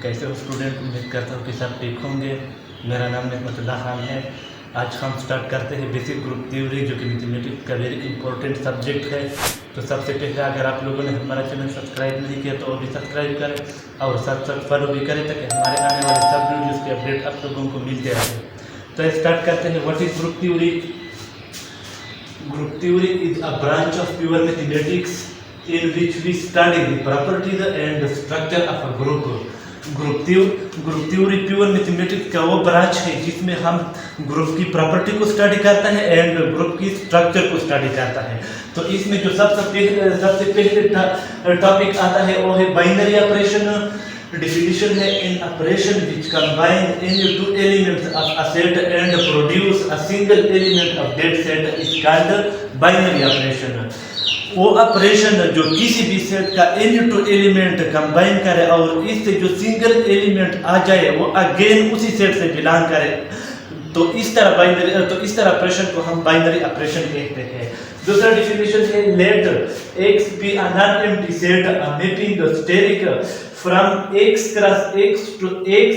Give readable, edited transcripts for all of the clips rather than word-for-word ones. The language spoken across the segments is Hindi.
कैसे हो स्टूडेंट? उम्मीद करता हूँ कि सब ठीक होंगे। मेरा नाम नेहमतुल्लाह खान है। आज हम स्टार्ट करते हैं बेसिक ग्रुप थ्योरी, जो कि मैथमेटिक्स का वेरी इंपॉर्टेंट सब्जेक्ट है। तो सबसे पहले अगर आप लोगों ने हमारा चैनल सब्सक्राइब नहीं किया तो अभी सब्सक्राइब करें और साथ साथ फॉलो भी करें, ताकि हमारे आने वाले सब वीडियोज़ के अपडेट आप लोगों को मिलते रहे। तो स्टार्ट करते हैं। What is group theory? Group theory is a branch of pure mathematics in which we study the properties and the structure of a group. Group theory pure mathematics का वो ब्रांच है जिसमें हम ग्रुप की प्रॉपर्टी को स्टडी करते हैं एंड ग्रुप की स्ट्रक्चर को स्टडी करता है। तो इसमें जो सबसे पहले टॉपिक आता है वो है बाइनरी ऑपरेशन। Definition है in operation which combine any two elements of a set and produce a single element of that set is called binary operation. वो ऑपरेशन जो किसी भी सेट का एनी टू एलिमेंट कंबाइन करे और इससे जो सिंगल एलिमेंट आ जाए वो अगेन उसी सेट से बिलोंग करे, तो इस तरह ऑपरेशन को हम बाइनरी ऑपरेशन कहते हैं। दूसरा डिफिनेशन है late x be a non-empty set mapping steric from x cross x to x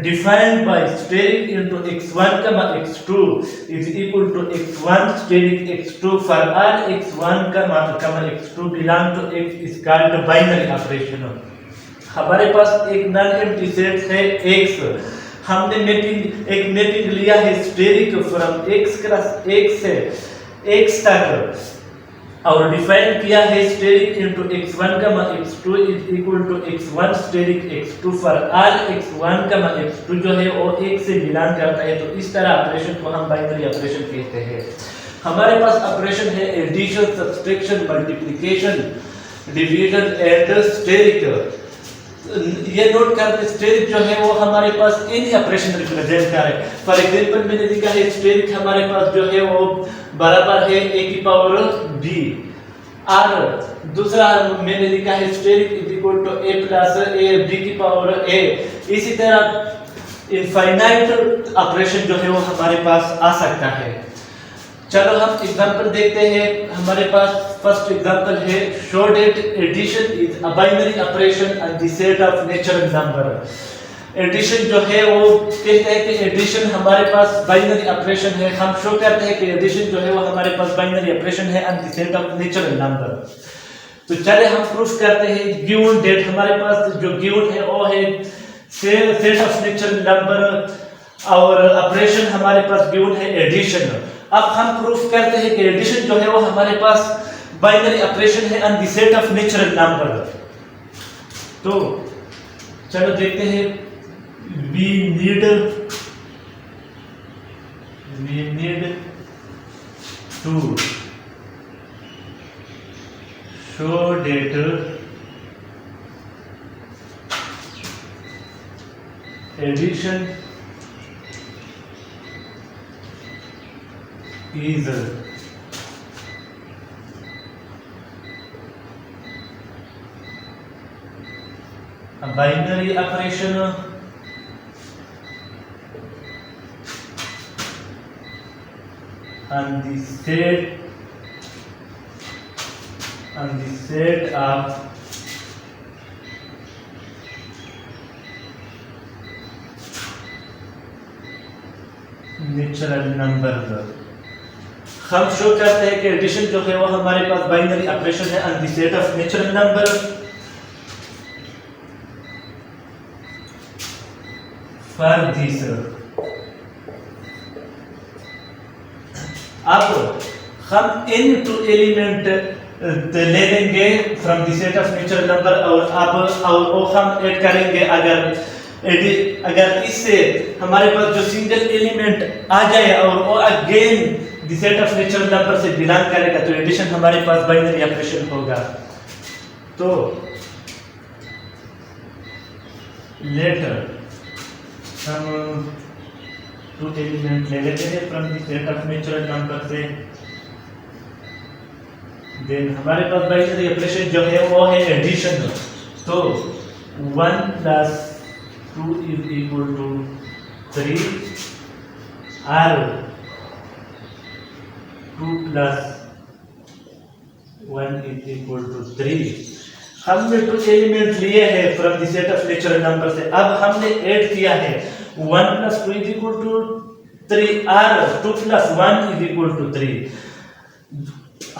defined by steric into x1 x2 is equal to x1 steric x2 for all x1 x2 belong to x is called binary operation. हमारे पास एक नॉन एम्प्टी सेट है x, हमने मैपिंग लिया है asterisk from x cross x से x तक और डिफाइन किया है asterisk into x1 x2 is equal to x1 asterisk x2 for all x1 x2 जो है वो x से बिलोंग करता है। तो इस तरह ऑपरेशन को हम बाइनरी ऑपरेशन कहते हैं। हमारे पास ऑपरेशन है addition, subtraction, multiplication, division and asterisk. ये नोट करते स्टेरिक जो है वो हमारे पास एनी ऑपरेशन रिप्रेजेंट करे। फॉर एग्जांपल मैंने लिखा है स्टेरिक हमारे पास जो है वो बराबर है a की पावर b, और दूसरा मैंने लिखा है asterisk is equal to a plus a b की पावर a। इसी तरह इनफाइनाइट ऑपरेशन जो है वो हमारे पास आ सकता है। चलो हम एग्जांपल देखते हैं। हमारे पास फर्स्ट एग्जांपल है show that addition is a binary operation on the set of natural number. Addition जो है वो कहते हैं कि एडिशन हमारे पास बाइनरी ऑपरेशन है। हम शो करते हैं कि एडिशन जो है वो हमारे पास बाइनरी ऑपरेशन है on the set of natural number. तो चले हम प्रूफ करते हैं। गिवन दैट हमारे पास जो गिवन है वो है सेट ऑफ नेचुरल नंबर और ऑपरेशन हमारे पास गिवन है एडिशन। अब हम प्रूफ करते हैं कि एडिशन जो है वो हमारे पास बाइनरी ऑपरेशन है on the set of natural number. तो चलो देखते हैं। we need to show that addition is a binary operation on the set of natural number. हम शो करते हैं कि एडिशन जो है वो हमारे पास बाइनरी ऑपरेशन है on the set of natural number. For this अब हम एनी टू एलिमेंट ले लेंगे from the set of natural number और वो हम ऐड करेंगे। अगर इससे हमारे पास जो सिंगल एलिमेंट आ जाए और वो again the set of natural number से बिलोंग करेगा, तो एडिशन हमारे पास बाइनरी ऑपरेशन होगा। तो लेटर हम टू एलिमेंट ले लेते हैं from the set of natural number से। देन हमारे पास बाइनरी ऑपरेशन जो है वो है एडिशन। तो 1 + 2 = 3 और 2 + 1 = 3। हमने 2 एलिमेंट लिए हैं from the set of natural number से। अब हमने ऐड किया है 1 + 2 = 3 और 2 + 1 = 3।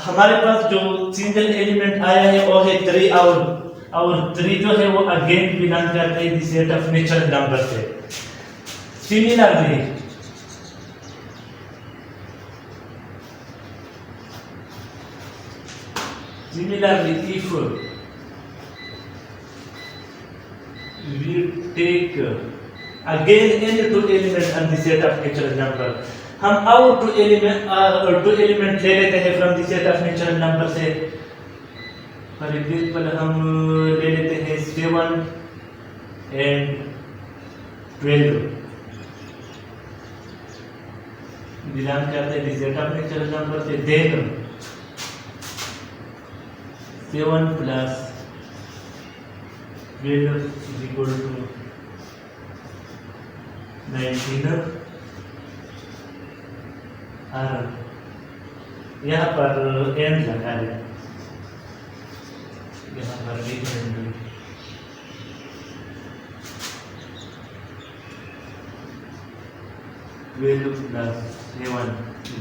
हमारे पास जो सिंगल एलिमेंट आया है वो है 3 और 3 जो है वो अगेन बिलोंग करते हैं the set of natural number से। Similarly, if we take again any 2 element on the set of natural number, हम और 2 एलिमेंट ले लेते हैं from the set of natural number से। फॉर एग्जांपल हम ले लेते हैं 7 and 12 बिलोंग करते हैं the set of natural number से। देन 7 + 12 = 19 और यहाँ पर एंड लगा दें, यहाँ पर भी एंड 12 + 7 =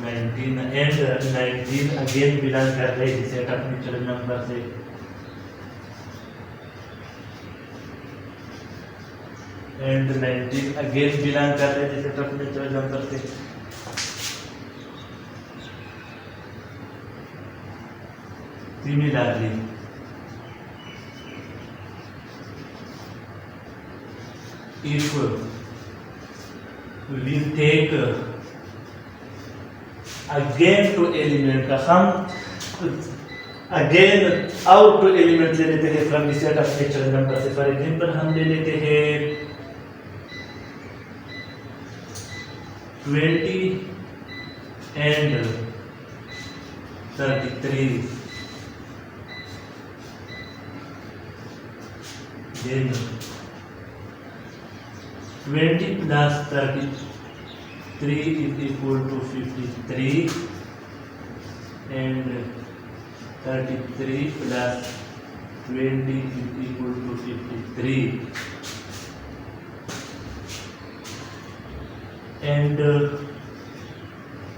19 and 19 अगेन बिलोंग कर रहे हैं सेट ऑफ नेचुरल नंबर से। एंड 19 अगेन बिलोंग कर रहे हैं सेट ऑफ नेचुरल नंबर से। Similarly, if we take again 2 element का, हम अगेन और 2 एलिमेंट ले लेते हैं from the set of natural number से। फॉर एग्जांपल हम ले लेते हैं 20 and 33। Then 20 + 33 = 53 and 33 + 20 = 53 and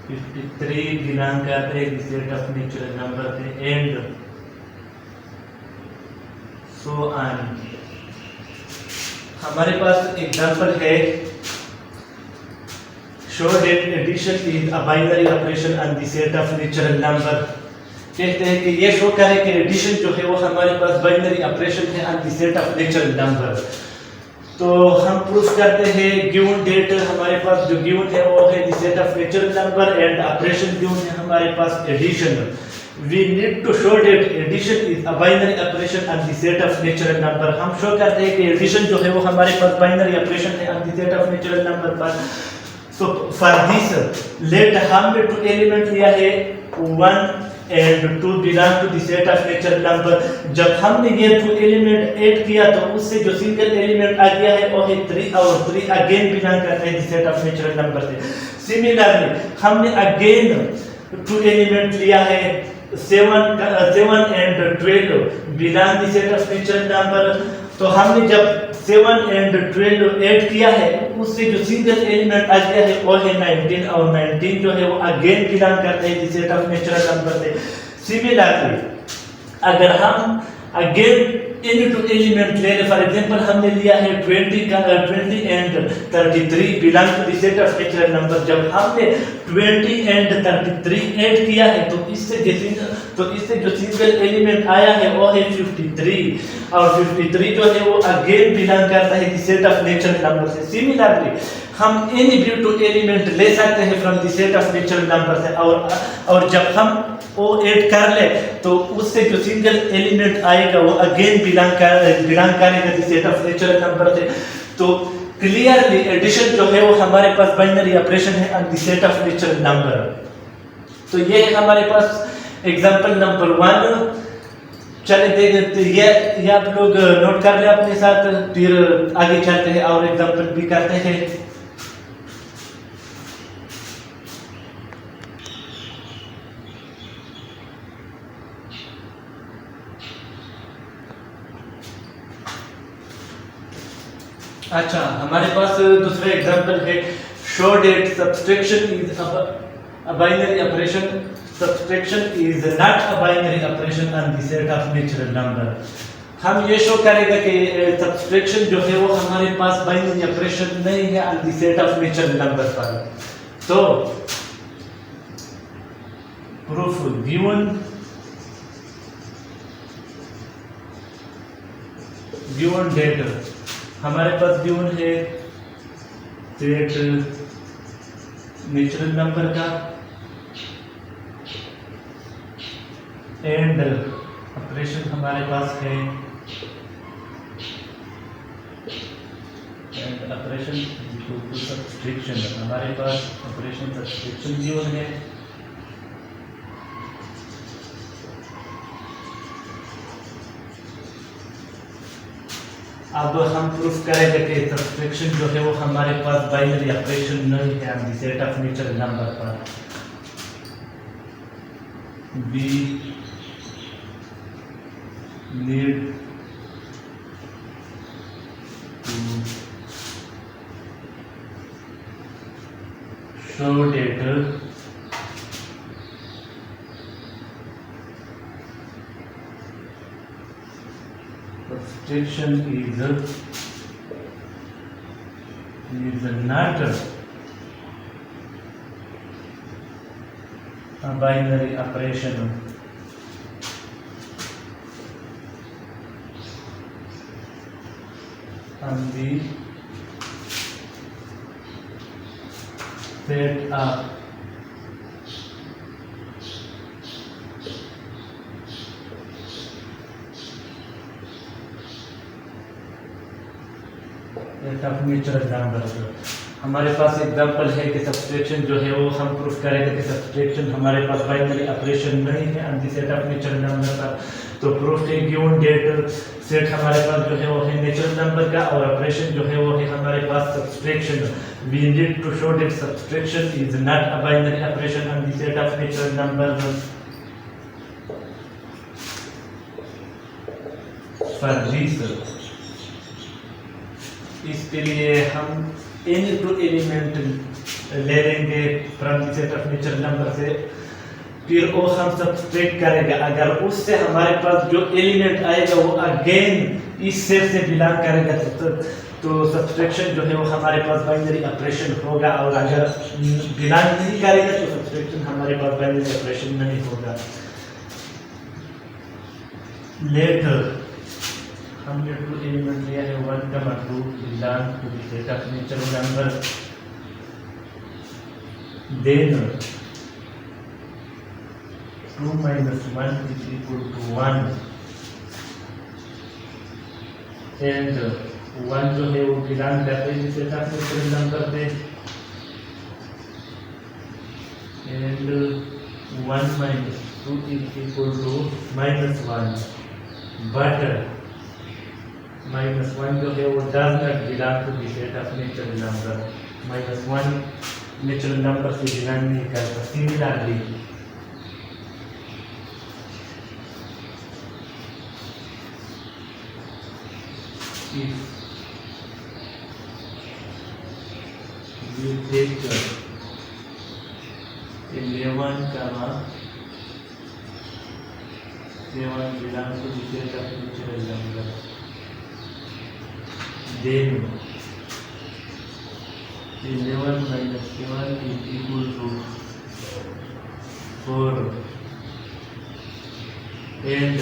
53 belong करते हैं सेट ऑफ नेचुरल नंबर से। And so on. हमारे पास एग्जांपल है show that addition is a binary operation on the set of natural number. कहते हैं कि ये शो करे कि एडिशन जो है वो हमारे पास बाइनरी ऑपरेशन है on the set of natural number. तो हम प्रूफ करते हैं गिवन डेट हमारे पास जो गिवन है वो है the set of natural number and operation given है हमारे पास addition. We need to show that addition is a binary operation on the set of natural number। हम शो करते हैं कि एडिशन जो है वो हमारे पास बाइनरी ऑपरेशन है on the set of natural number पर। So for this let हमने 2 एलिमेंट लिया है 1 and 2 belong to the set of natural number। जब हमने ये 2 एलिमेंट ऐड किया तो उससे जो सिंगल एलिमेंट आ गया है वो है 3 और 3 अगेन बिलोंग करते हैं the set of natural number से। सिमिलरली हमने अगेन 2 एलिमेंट लिया है 7 and 12 belong the set of natural number. तो हमने जब 7 and 12 ऐड किया है उससे जो सिंगल एलिमेंट आ गया है वो है 19 और 19 जो है वो अगेन बिलोंग करते हैं the set of natural number से। सिमिलरली अगर हम अगेन any 2 एलिमेंट ले ले, फॉर एग्जांपल हमने लिया है 20 and 33 belong to the set of natural number. जब हमने 20 and 33 ऐड किया है तो इससे जो सिंगल एलिमेंट आया है वो है 53 और 53 जो है वो अगेन बिलोंग करता है the set of natural number से। सिमिलरली हम any 2 एलिमेंट ले सकते हैं from the set of natural number से और जब हम वो ऐड कर ले तो उससे जो सिंगल एलिमेंट आएगा वो अगेन बिलोंग करेगा the set of natural number से। तो क्लियरली एडिशन जो है वो हमारे पास बाइनरी ऑपरेशन है on the set of natural number. तो ये है हमारे पास एग्जांपल नंबर 1। चले देखते ये आप लोग नोट कर ले अपने साथ, फिर आगे चलते हैं और एग्जांपल भी करते हैं। अच्छा, हमारे पास दूसरा एग्जांपल है, show that subtraction is a binary operation, subtraction is not a binary operation on the set of natural number. हम ये शो करेगा कि सब्सट्रैक्शन जो है वो हमारे पास बाइनरी ऑपरेशन नहीं है on the set of natural number पर। तो प्रूफ गिवन डेट, हमारे पास गिवन है सेट नेचुरल नंबर का एंड ऑपरेशन हमारे पास है एंड ऑपरेशन सब्सट्रैक्शन, हमारे पास ऑपरेशन सब्सट्रैक्शन गिवन है। अब हम प्रूफ करेंगे कि सब्सट्रैक्शन जो है वो हमारे पास बाइनरी ऑपरेशन नहीं है on the set of natural number पर। We need to show that subtraction is not a binary operation on the set of natural number. हमारे पास एग्जांपल है कि सब्सट्रैक्शन जो है वो हम प्रूफ करेंगे कि सब्सट्रैक्शन हमारे पास बाइनरी ऑपरेशन नहीं है on the set of natural number का। तो प्रूफ है गिवन डेट सेट हमारे पास जो है वो है नेचुरल नंबर का और ऑपरेशन जो है वो है हमारे पास subtraction. We need to show that subtraction is not a binary operation on the set of natural number. For this, इसके लिए हम एनी टू एलिमेंट ले लेंगे from the set of natural number से, फिर वो हम सब्सट्रैक्ट करेंगे। अगर उससे हमारे पास जो एलिमेंट आएगा वो अगेन इस सेट से बिलोंग करेगा तो सब्सट्रैक्शन जो है वो हमारे पास बाइनरी ऑपरेशन होगा, और अगर बिलोंग नहीं करेगा तो सब्सट्रैक्शन हमारे पास बाइनरी ऑपरेशन नहीं होगा। लेटर हमने टू एलिमेंट लिया है 1, 2 belong to the set of natural number, then 2 - 1 = 1 and 1 जो है वो बिलोंग करते हैं सेट ऑफ नेचुरल नंबर में, एंड 1 - 2 = -1, बट -1 जो है वो does not belong to the set of natural number. -1 natural number से बिलोंग नहीं करता। Similarly if you take 11, 7 belongs to the set of natural number, then 11 - 7 is equal to 4 and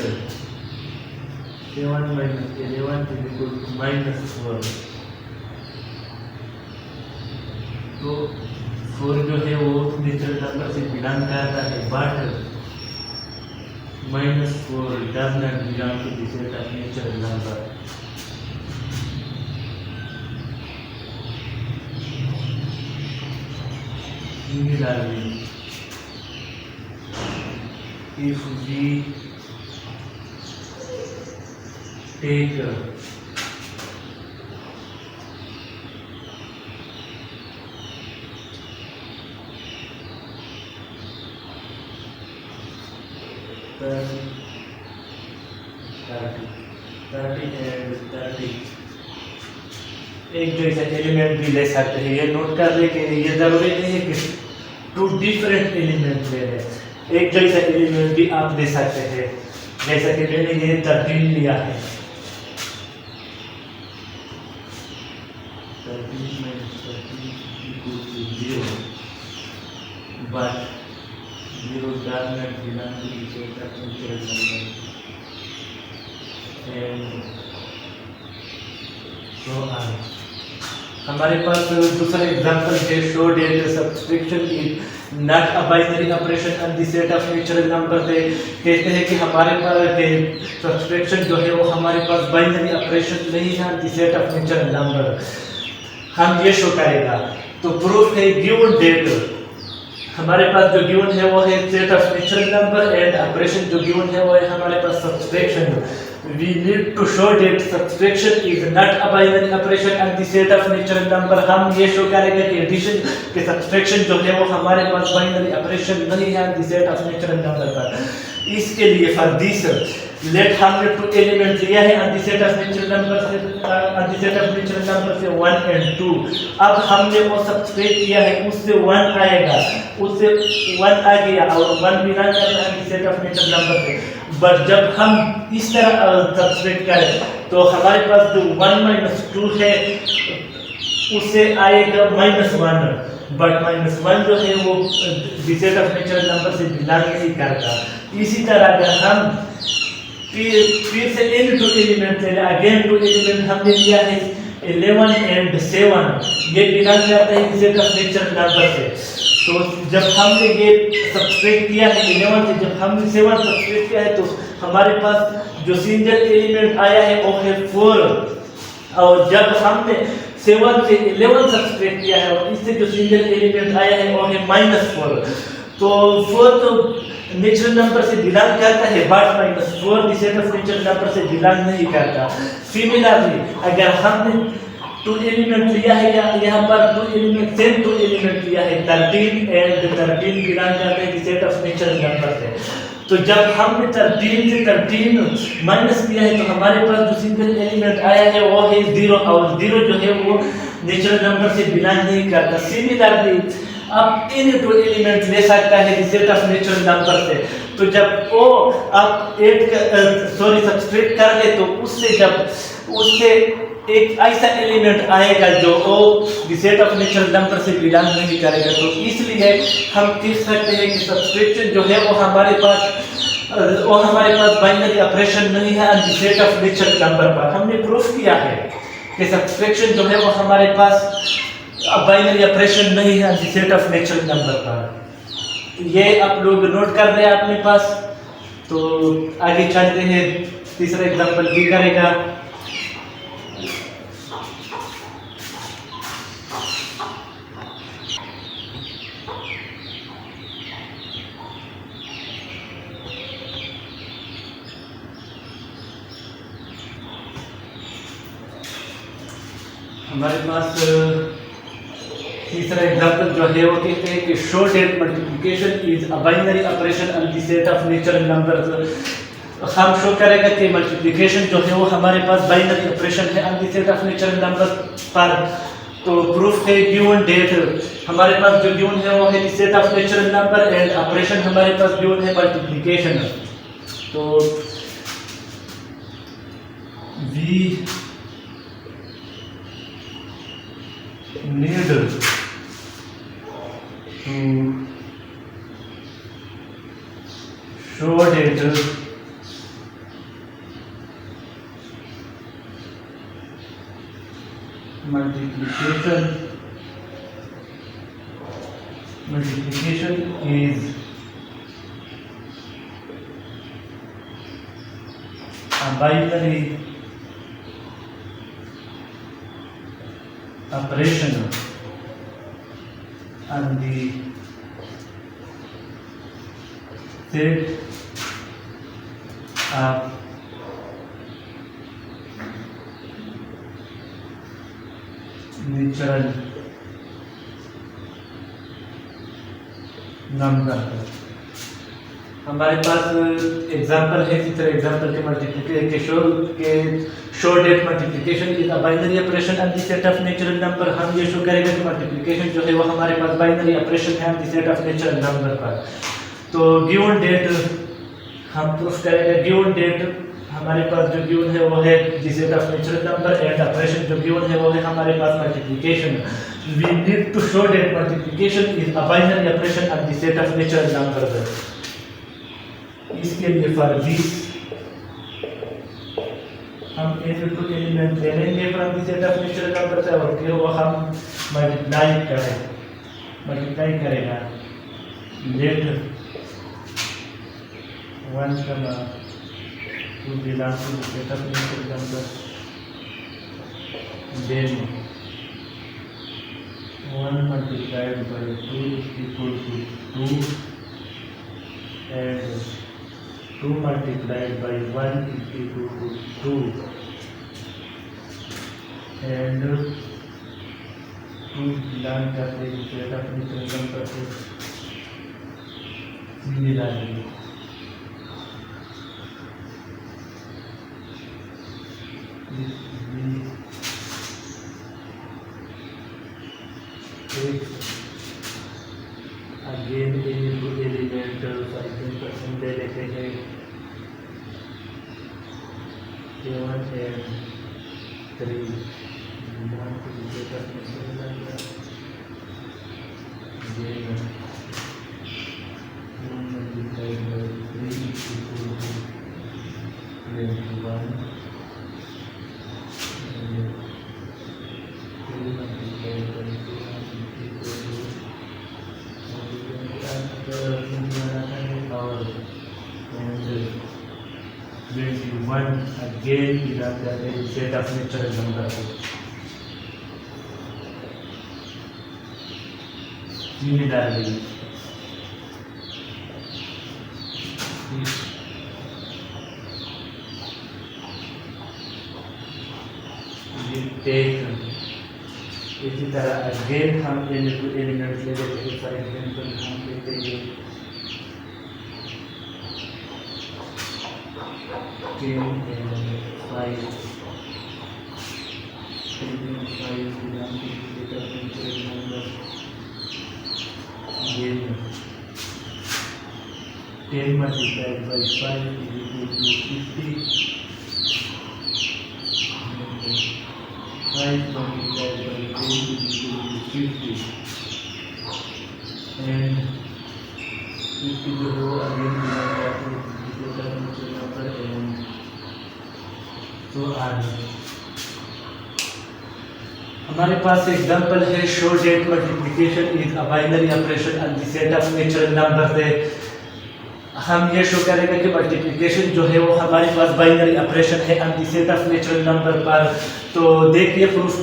7 - 11 is equal to -4। तो 4 जो है वो नेचुरल नंबर से बिलोंग करता है, but -4 does not belong to the set of natural number। Similarly, if we take 30 and 30 एक जैसा एलिमेंट भी ले सकते हैं। ये नोट कर ले कि ये जरूरी नहीं है कि टू डिफरेंट एलिमेंट ले लें, एक जैसा एलिमेंट भी आप ले सकते हैं। जैसा कि मैंने ये 13 लिया है, 13 - 13 = 0, but 0 does not belong to the set of natural numbers and so on। हमारे पास दूसरा एग्जांपल है, show that subtraction is not a binary operation on the set of natural number है। कहते हैं कि हमारे पास सब्सट्रैक्शन जो है वो हमारे पास बाइनरी ऑपरेशन नहीं है on the set of natural number. हम ये शो करेगा। तो प्रूफ है गिवन डेट, हमारे पास जो गिवन है वो है set of natural number and operation जो गिवन है वो है हमारे पास subtraction. We need to show that subtraction is not a binary operation on the set of natural number। हम ये शो करेंगे कि एडिशन के सब्सट्रैक्शन जो है वो हमारे पास बाइनरी ऑपरेशन नहीं है on the set of natural number पर। इसके लिए फॉर दिस लेट हमने टू एलिमेंट लिया है on the set of natural number से on the set of natural number से 1 and 2। अब हमने वो सब्सट्रैक्ट किया है, उससे 1 आएगा, उससे 1 आ गया और 1 बिलोंग करता है on the set of natural number से। बट जब हम इस तरह सब्सट्रैक्ट करें तो हमारे पास जो 1 - 2 है उससे आएगा -1, बट -1 जो है वो सेट ऑफ नेचुरल नंबर से बिलोंग नहीं करता। इसी तरह अगर हम फिर से इन टू एलिमेंट ले, अगेन टू एलिमेंट हमने लिया है 11 and 7, ये बिलोंग करता है सेट ऑफ नेचुरल नंबर से। तो जब हमने ये सब्सट्रैक्ट किया है 11 से, जब हमने 7 सब्सट्रैक्ट किया है तो हमारे पास जो सिंगल एलिमेंट आया है वो है 4, और जब हमने 7 से 11 सब्सट्रैक्ट किया है और इससे जो सिंगल एलिमेंट आया है वो है -4। तो 4 तो नेचुरल नंबर से बिलोंग करता है, but -4 set of natural number से बिलोंग नहीं करता। सिमिलरली अगर हमने 2 एलिमेंट लिया है, यहाँ पर 2 एलिमेंट सेम 2 एलिमेंट लिया है 13 एंड 13 बिलोंग करते हैं सेट ऑफ नेचुरल नंबर से। तो जब हमने 13 से 13 माइनस किया है तो हमारे पास जो सिंगल एलिमेंट आया है वो है 0, और 0 जो है वो नेचुरल नंबर से बिलोंग नहीं करता। सिमिलरली आप इन 2 एलिमेंट ले सकता है सेट ऑफ नेचुरल नंबर से। तो जब वो आप सब्सट्रैक्ट कर ले तो उससे एक ऐसा एलिमेंट आएगा जो सेट ऑफ नेचुरल नंबर से बिलोंग नहीं करेगा। तो इसलिए हम कह सकते हैं कि सब्सट्रैक्शन जो है वो हमारे पास बाइनरी ऑपरेशन नहीं है on the set of natural number पर। हमने प्रूफ किया है कि सब्सट्रैक्शन जो है वो हमारे पास बाइनरी ऑपरेशन नहीं है on the set of natural number पर। ये आप लोग नोट कर रहे हैं अपने पास। तो आगे चलते हैं, तीसरा एग्जांपल भी करेगा। हमारे पास तीसरा एग्जांपल जो है वो कहते हैं कि show that multiplication is a binary operation on the set of natural numbers. हम शो करेगा कि मल्टीप्लिकेशन जो है वो हमारे पास बाइनरी ऑपरेशन है on the set of natural number पर। तो प्रूफ है गिवन डेट, हमारे पास जो गिवन है वो है the set of natural number and operation हमारे पास गिवन है मल्टीप्लिकेशन। तो we need to show that multiplication is a binary operation on the set of natural number। हमारे पास एग्जांपल है, तीसरे एग्जांपल के मल्टीप्लिकेशन के show that multiplication is a binary operation and the set of natural number. हम ये शो करेंगे कि मल्टीप्लिकेशन जो है वो हमारे पास बाइनरी ऑपरेशन है the set of natural number पर। तो गिवन डेट हम प्रूफ करेंगे। गिवन डेट हमारे पास जो गिवन है वो है the set of natural number and operation जो गिवन है वो है हमारे पास multiplication. We need to show that multiplication is a binary operation and the set of natural number. इसके लिए फॉर दिस हम एलिमेंट टू एलिमेंट ले लेंगे from the set of natural number से और फिर वो हम मल्टीप्लाई करेगा late 1 comma 2 belongs to the set of natural number, then 1 multiplied by 2 is equal to 2 and 2 multiplied by 1 is equal to 2 and 2 belong करते हैं set of natural number से similarly again into element for example ले लेते हैं 7 and 3 belong to the set of natural number, then 1 multiplied by 3 is equal to 21 again belong to the set of natural number. Similarly, we take इसी तरह अगेन हम एलिमेंट ले लेते हैं। फॉर एग्जाम्पल हम लेते हैं 10 and 5 belong to the set of natural number, then 10 multiplied by 5 is equal to 50 5 multiplied by 10 is equal to 50 and 50 जो है वो अगेन नंबर एंड तो हमारे पास एग्जांपल है show that multiplication is a binary operation and the set of natural number से हम ये शो करेंगे कि मल्टीप्लिकेशन जो है वो हमारे पास बाइनरी ऑपरेशन है and the set of natural number पर। तो देखिए प्रूफ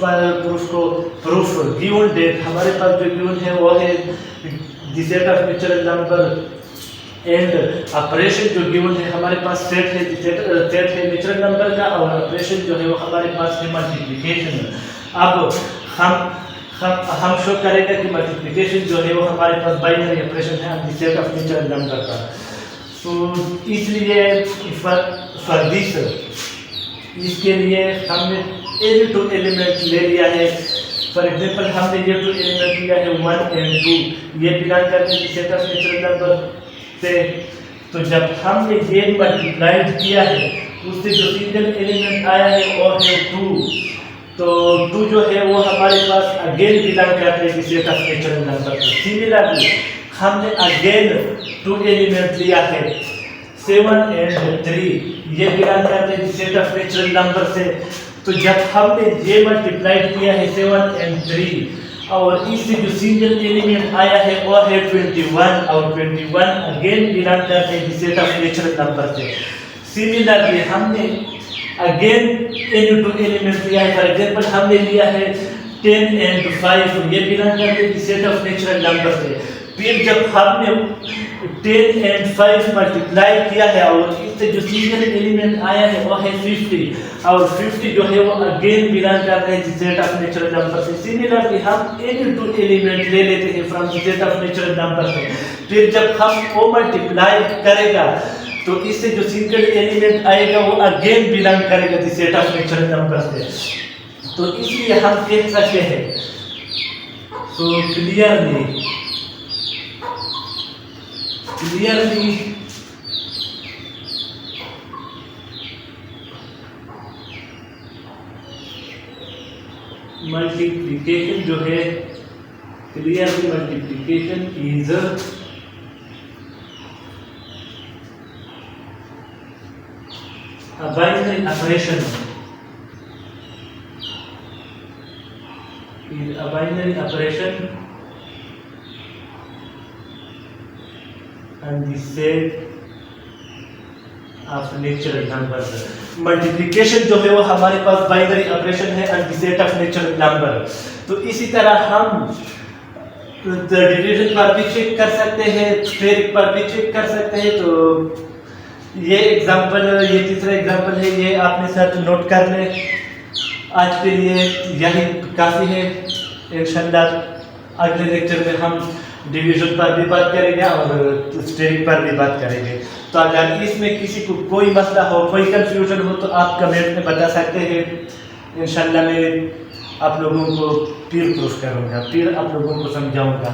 गिवन डेट हमारे पास जो गिवन है वो है the set of natural number and operation जो गिवन है हमारे पास सेट है नेचुरल नंबर का और ऑपरेशन जो है वो हमारे पास है मल्टीप्लिकेशन। अब हम शो करेंगे कि मल्टीप्लिकेशन जो है वो हमारे पास बाइनरी ऑपरेशन है and the set of natural number का। तो इसलिए फॉर दिस इसके लिए हमने एनी टू एलिमेंट ले लिया है। फॉर एग्जांपल हमने ये टू एलिमेंट लिया है 1 and 2 ये बिलोंग करते हैं सेट ऑफ नेचुरल नंबर से। तो जब हमने ये मल्टीप्लाइड किया है उससे जो सिंगल एलिमेंट आया है वो है 2। तो 2 जो है वो हमारे पास अगेन बिलोंग करते हैं सेट ऑफ नेचुरल नंबर से। सिमिलरली हमने अगेन 2 एलिमेंट लिया है 7 and 3 ये बिलोंग करते हैं सेट ऑफ नेचुरल नंबर से। तो जब हमने ये मल्टीप्लाइड किया है 7 and 3 और इससे जो सिंगल एलिमेंट आया है वो है 21 और 21 अगेन बिलोंग करते हैं सेट ऑफ नेचुरल नंबर से। सिमिलरली हमने अगेन एनी टू एलिमेंट लिया है। फॉर एग्जांपल हमने लिया है 10 and 5 ये बिलोंग करते हैं सेट ऑफ नेचुरल नंबर से। फिर जब हमने 10 and 5 मल्टीप्लाई किया है और इससे जो सिंगल एलिमेंट आया है वो है 50 और 50 जो है वो अगेन बिलोंग करते हैं सेट ऑफ नेचुरल नंबर से। सिमिलरली हम एनी टू एलिमेंट ले लेते हैं from set of natural number से। फिर जब हम वो मल्टीप्लाई करेगा तो इससे जो सिंगल एलिमेंट आएगा वो अगेन बिलोंग करेगा the set of natural number से। तो इसलिए हम कह सकते हैं सो क्लियरली मल्टीप्लिकेशन जो है clearly multiplication is a binary operation is a binary operation and the set of natural numbers। Multiplication जो है वो हमारे पास बाइनरी ऑपरेशन है and the set of natural number. तो इसी तरह हम डिवीजन पर भी चेक कर सकते हैं, स्क्वायर पर भी चेक कर सकते हैं। तो ये एग्जांपल, ये तीसरा एग्जांपल है, ये आपने साथ नोट कर ले। आज के लिए यही काफ़ी है। इंशाल्लाह अगले लेक्चर में हम डिवीजन पर भी बात करेंगे और स्टेरिंग पर भी बात करेंगे। तो अगर इसमें किसी को कोई मसला हो, कोई कंफ्यूजन हो तो आप कमेंट में बता सकते हैं। इंशाल्लाह मैं आप लोगों को फिर प्रूफ करूँगा, फिर आप लोगों को समझाऊँगा।